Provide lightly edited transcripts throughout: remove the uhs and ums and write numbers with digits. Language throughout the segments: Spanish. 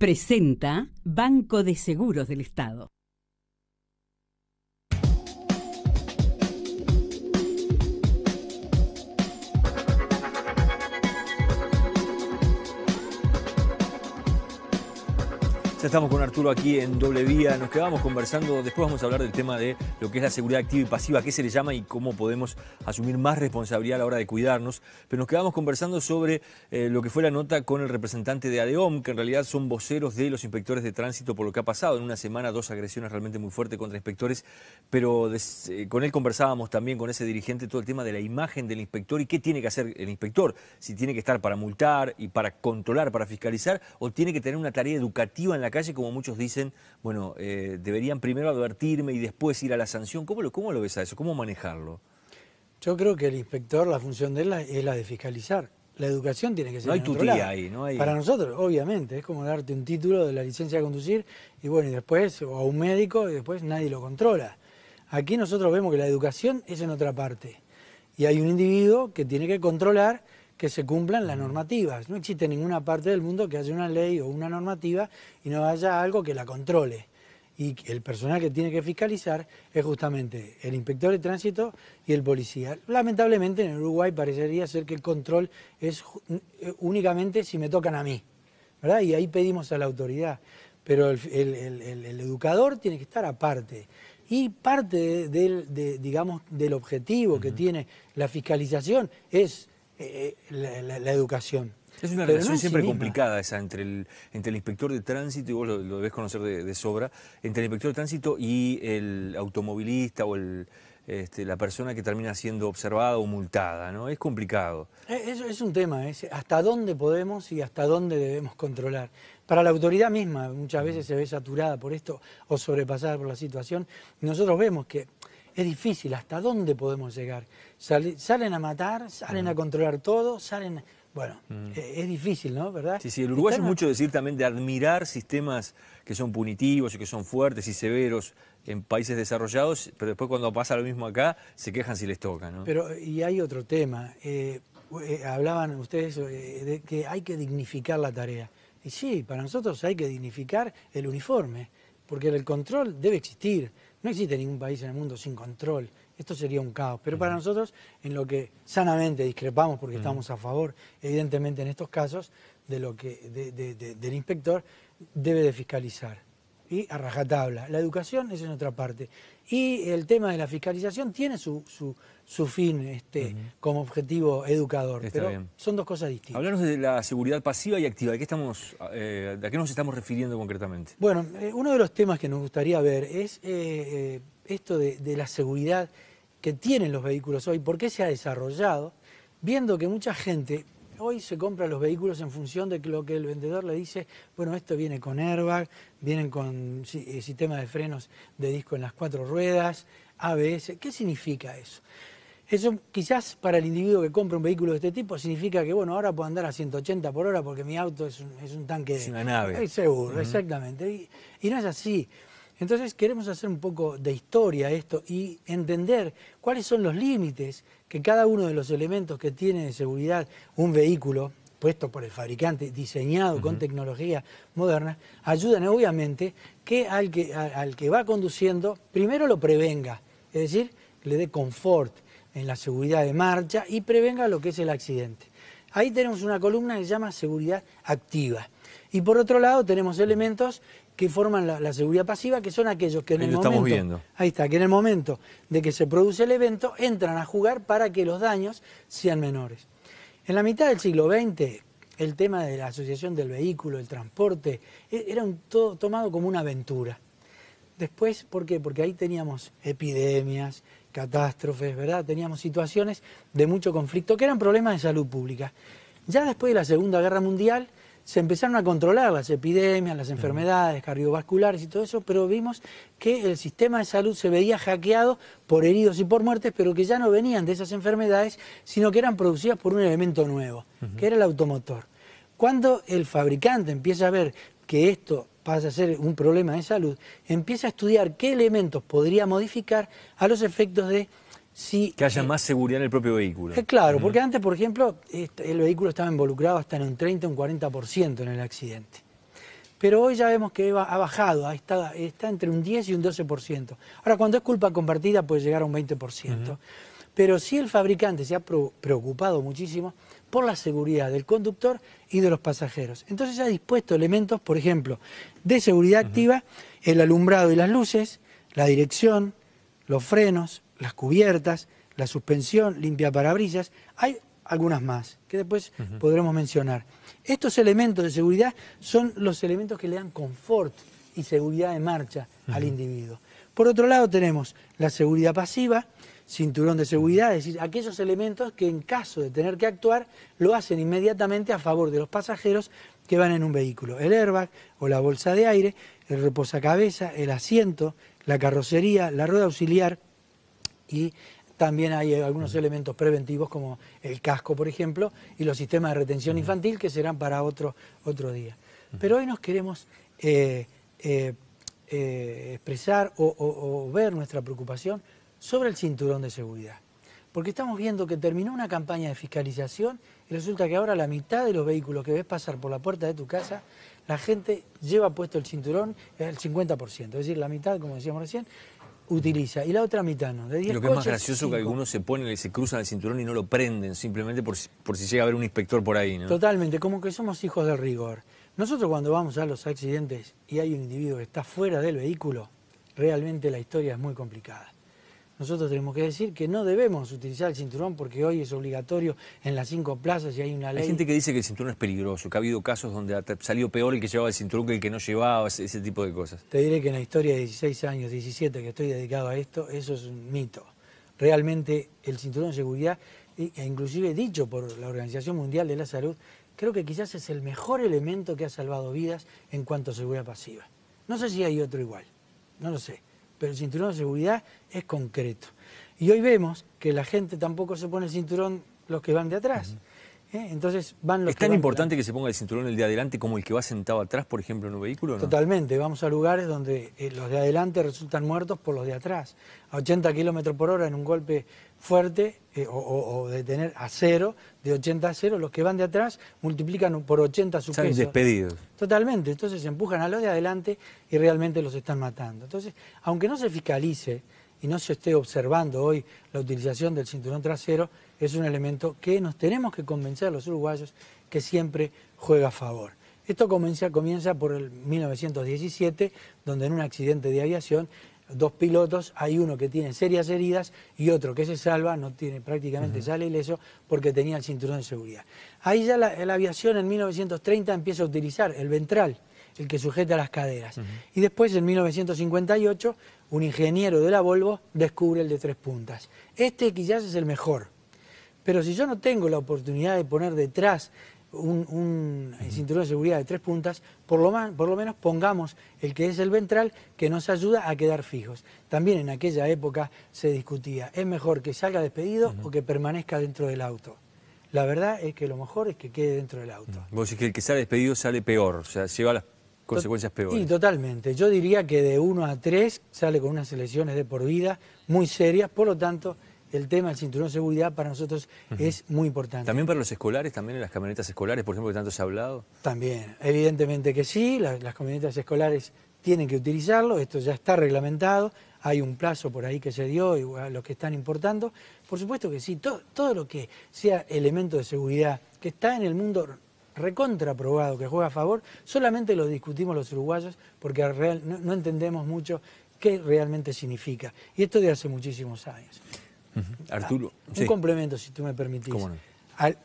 Presenta Banco de Seguros del Estado. Ya estamos con Arturo aquí en Doble Vía, nos quedamos conversando, después vamos a hablar del tema de lo que es la seguridad activa y pasiva, qué se le llama y cómo podemos asumir más responsabilidad a la hora de cuidarnos, pero nos quedamos conversando sobre lo que fue la nota con el representante de ADEOM, que en realidad son voceros de los inspectores de tránsito por lo que ha pasado, en una semana 2 agresiones realmente muy fuertes contra inspectores, pero con él conversábamos también con ese dirigente todo el tema de la imagen del inspector y qué tiene que hacer el inspector, si tiene que estar para multar y para controlar, para fiscalizar, o tiene que tener una tarea educativa en la calle, como muchos dicen, bueno, deberían primero advertirme y después ir a la sanción. ¿Cómo lo ves a eso? ¿Cómo manejarlo? Yo creo que el inspector, la función de él es la de fiscalizar. La educación tiene que ser no hay en otro tutía lado. ahí, no hay... Para nosotros, obviamente, es como darte un título de la licencia de conducir y bueno, y después, o a un médico, y después nadie lo controla. Aquí nosotros vemos que la educación es en otra parte. Y hay un individuo que tiene que controlar que se cumplan las normativas. No existe ninguna parte del mundo que haya una ley o una normativa y no haya algo que la controle. Y el personal que tiene que fiscalizar es justamente el inspector de tránsito y el policía. Lamentablemente en Uruguay parecería ser que el control es únicamente si me tocan a mí, ¿verdad? Y ahí pedimos a la autoridad. Pero el educador tiene que estar aparte. Y parte digamos, del objetivo que tiene la fiscalización es la educación. Es una relación siempre complicada esa entre el inspector de tránsito, y vos lo debés conocer de sobra, entre el inspector de tránsito y el automovilista o la persona que termina siendo observada o multada, ¿no? Es complicado. Es un tema, es hasta dónde podemos y hasta dónde debemos controlar. Para la autoridad misma muchas veces se ve saturada por esto o sobrepasada por la situación. Y nosotros vemos que es difícil, ¿hasta dónde podemos llegar? Salen a matar, salen a controlar todo, salen... Bueno, es difícil, ¿no? ¿Verdad? Sí, el uruguayo es mucho decir también de admirar sistemas que son punitivos y que son fuertes y severos en países desarrollados, pero después cuando pasa lo mismo acá, se quejan si les toca, ¿no? Pero, y hay otro tema, hablaban ustedes de que hay que dignificar la tarea. Y sí, para nosotros hay que dignificar el uniforme, porque el control debe existir. No existe ningún país en el mundo sin control. Esto sería un caos. Pero para nosotros, en lo que sanamente discrepamos, porque estamos a favor, evidentemente en estos casos, de lo que del inspector, debe de fiscalizar. Y a rajatabla. La educación es en otra parte. Y el tema de la fiscalización tiene su fin como objetivo educador. Está pero bien. Son dos cosas distintas. Hablarnos de la seguridad pasiva y activa. ¿De qué nos estamos refiriendo concretamente? Bueno, uno de los temas que nos gustaría ver es esto de la seguridad que tienen los vehículos hoy. ¿Por qué se ha desarrollado? Viendo que mucha gente hoy se compra los vehículos en función de lo que el vendedor le dice, bueno, esto viene con airbag, vienen con sistema de frenos de disco en las 4 ruedas, ABS. ¿Qué significa eso? Eso quizás para el individuo que compra un vehículo de este tipo significa que, bueno, ahora puedo andar a 180 por hora porque mi auto es un tanque... Es una nave. Es seguro, exactamente. Y no es así. Entonces queremos hacer un poco de historia esto y entender cuáles son los límites que cada uno de los elementos que tiene de seguridad un vehículo, puesto por el fabricante, diseñado con tecnología moderna, ayudan obviamente que al que va conduciendo, primero lo prevenga, es decir, le dé confort en la seguridad de marcha y prevenga lo que es el accidente. Ahí tenemos una columna que se llama seguridad activa. Y por otro lado tenemos elementos que forman la seguridad pasiva, que son aquellos que en el momento, ahí está, que en el momento de que se produce el evento entran a jugar para que los daños sean menores. En la mitad del siglo XX, el tema de la asociación del vehículo, el transporte, era todo tomado como una aventura. Después, ¿por qué? Porque ahí teníamos epidemias, catástrofes, ¿verdad? Teníamos situaciones de mucho conflicto que eran problemas de salud pública. Ya después de la Segunda Guerra Mundial se empezaron a controlar las epidemias, las enfermedades cardiovasculares y todo eso, pero vimos que el sistema de salud se veía hackeado por heridos y por muertes, pero que ya no venían de esas enfermedades, sino que eran producidas por un elemento nuevo, que era el automotor. Cuando el fabricante empieza a ver que esto pasa a ser un problema de salud, empieza a estudiar qué elementos podría modificar a los efectos de que haya más seguridad en el propio vehículo. Claro, porque antes, por ejemplo, el vehículo estaba involucrado hasta en un 30 o un 40% en el accidente. pero hoy ya vemos que ha bajado, está entre un 10 y un 12%. Ahora, cuando es culpa compartida puede llegar a un 20%. Pero sí el fabricante se ha preocupado muchísimo por la seguridad del conductor y de los pasajeros. Entonces ha dispuesto elementos, por ejemplo, de seguridad activa, el alumbrado y las luces, la dirección, los frenos, las cubiertas, la suspensión, limpiaparabrisas. Hay algunas más que después podremos mencionar. Estos elementos de seguridad son los elementos que le dan confort y seguridad de marcha al individuo. Por otro lado tenemos la seguridad pasiva, cinturón de seguridad, es decir, aquellos elementos que en caso de tener que actuar lo hacen inmediatamente a favor de los pasajeros que van en un vehículo. El airbag o la bolsa de aire, el reposacabezas, el asiento, la carrocería, la rueda auxiliar, y también hay algunos elementos preventivos como el casco, por ejemplo, y los sistemas de retención infantil que serán para otro día. Pero hoy nos queremos expresar o ver nuestra preocupación sobre el cinturón de seguridad. Porque estamos viendo que terminó una campaña de fiscalización y resulta que ahora la mitad de los vehículos que ves pasar por la puerta de tu casa, la gente lleva puesto el cinturón, el 50%, es decir, la mitad, como decíamos recién, utiliza, y la otra mitad no. De 10 Lo que es más coches, gracioso 5. que algunos se cruzan el cinturón y no lo prenden, simplemente por si llega a haber un inspector por ahí, ¿no? Totalmente, como que somos hijos del rigor. Nosotros cuando vamos a los accidentes y hay un individuo que está fuera del vehículo, realmente la historia es muy complicada. Nosotros tenemos que decir que no debemos utilizar el cinturón porque hoy es obligatorio en las 5 plazas y hay una ley. Hay gente que dice que el cinturón es peligroso, que ha habido casos donde ha salido peor el que llevaba el cinturón que el que no llevaba, ese tipo de cosas. Te diré que en la historia de 16 años, 17 que estoy dedicado a esto, eso es un mito. Realmente el cinturón de seguridad, e inclusive dicho por la Organización Mundial de la Salud, creo que quizás es el mejor elemento que ha salvado vidas en cuanto a seguridad pasiva. No sé si hay otro igual, no lo sé. Pero el cinturón de seguridad es concreto. Y hoy vemos que la gente tampoco se pone el cinturón los que van de atrás. Entonces van los ¿Es que tan van importante delante. que se ponga el cinturón el de adelante como el que va sentado atrás, por ejemplo, en un vehículo, ¿no? Totalmente. Vamos a lugares donde los de adelante resultan muertos por los de atrás. A 80 kilómetros por hora en un golpe fuerte o de tener a 0, de 80 a 0, los que van de atrás multiplican por 80 su Salen peso. despedidos. Totalmente. Entonces empujan a los de adelante y realmente los están matando. Entonces, aunque no se fiscalice y no se esté observando hoy la utilización del cinturón trasero, es un elemento que nos tenemos que convencer a los uruguayos que siempre juega a favor. Esto comienza por el 1917, donde en un accidente de aviación, 2 pilotos, hay uno que tiene serias heridas y otro que se salva, no tiene, prácticamente sale ileso porque tenía el cinturón de seguridad. Ahí ya la aviación en 1930 empieza a utilizar el ventral, el que sujeta las caderas. Y después, en 1958, un ingeniero de la Volvo descubre el de 3 puntas. Este quizás es el mejor. Pero si yo no tengo la oportunidad de poner detrás un cinturón de seguridad de 3 puntas, por lo menos pongamos el que es el ventral, que nos ayuda a quedar fijos. También en aquella época se discutía, ¿es mejor que salga despedido o que permanezca dentro del auto? La verdad es que lo mejor es que quede dentro del auto. Vos decís que el que sale despedido sale peor, o sea, lleva las consecuencias peores. Y totalmente. Yo diría que de 1 a 3 sale con unas lesiones de por vida muy serias, por lo tanto, el tema del cinturón de seguridad para nosotros es muy importante. ¿También para los escolares, también en las camionetas escolares, por ejemplo, que tanto se ha hablado? También, evidentemente que sí, las camionetas escolares tienen que utilizarlo, esto ya está reglamentado, hay un plazo por ahí que se dio y a los que están importando. Por supuesto que sí, todo lo que sea elemento de seguridad que está en el mundo recontraprobado, que juega a favor, solamente lo discutimos los uruguayos porque no entendemos mucho qué realmente significa. Y esto de hace muchísimos años. Arturo, Un complemento, si tú me permitís. ¿Cómo no?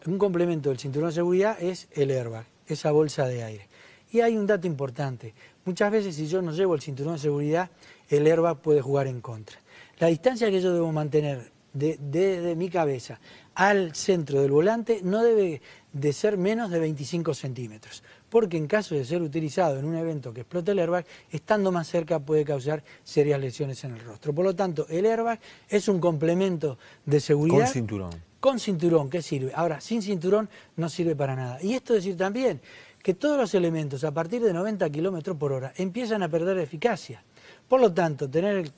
Un complemento del cinturón de seguridad es el airbag, esa bolsa de aire. Y hay un dato importante. Muchas veces si yo no llevo el cinturón de seguridad, el airbag puede jugar en contra. La distancia que yo debo mantener desde mi cabeza al centro del volante no debe de ser menos de 25 centímetros, porque en caso de ser utilizado en un evento que explote el airbag, estando más cerca puede causar serias lesiones en el rostro. Por lo tanto, el airbag es un complemento de seguridad. Con cinturón. Con cinturón, ¿qué sirve? Ahora, sin cinturón no sirve para nada. Y esto decir también que todos los elementos a partir de 90 kilómetros por hora empiezan a perder eficacia. Por lo tanto, tener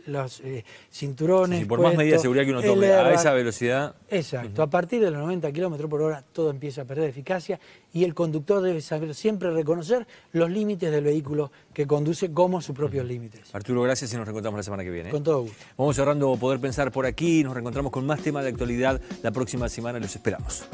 los cinturones. Sí, por más medidas de seguridad que uno tome a esa velocidad. Exacto, a partir de los 90 kilómetros por hora todo empieza a perder eficacia y el conductor debe saber siempre reconocer los límites del vehículo que conduce como sus propios límites. Arturo, gracias y nos reencontramos la semana que viene. Con todo gusto. Vamos cerrando Poder Pensar por aquí, nos reencontramos con más temas de actualidad la próxima semana, los esperamos.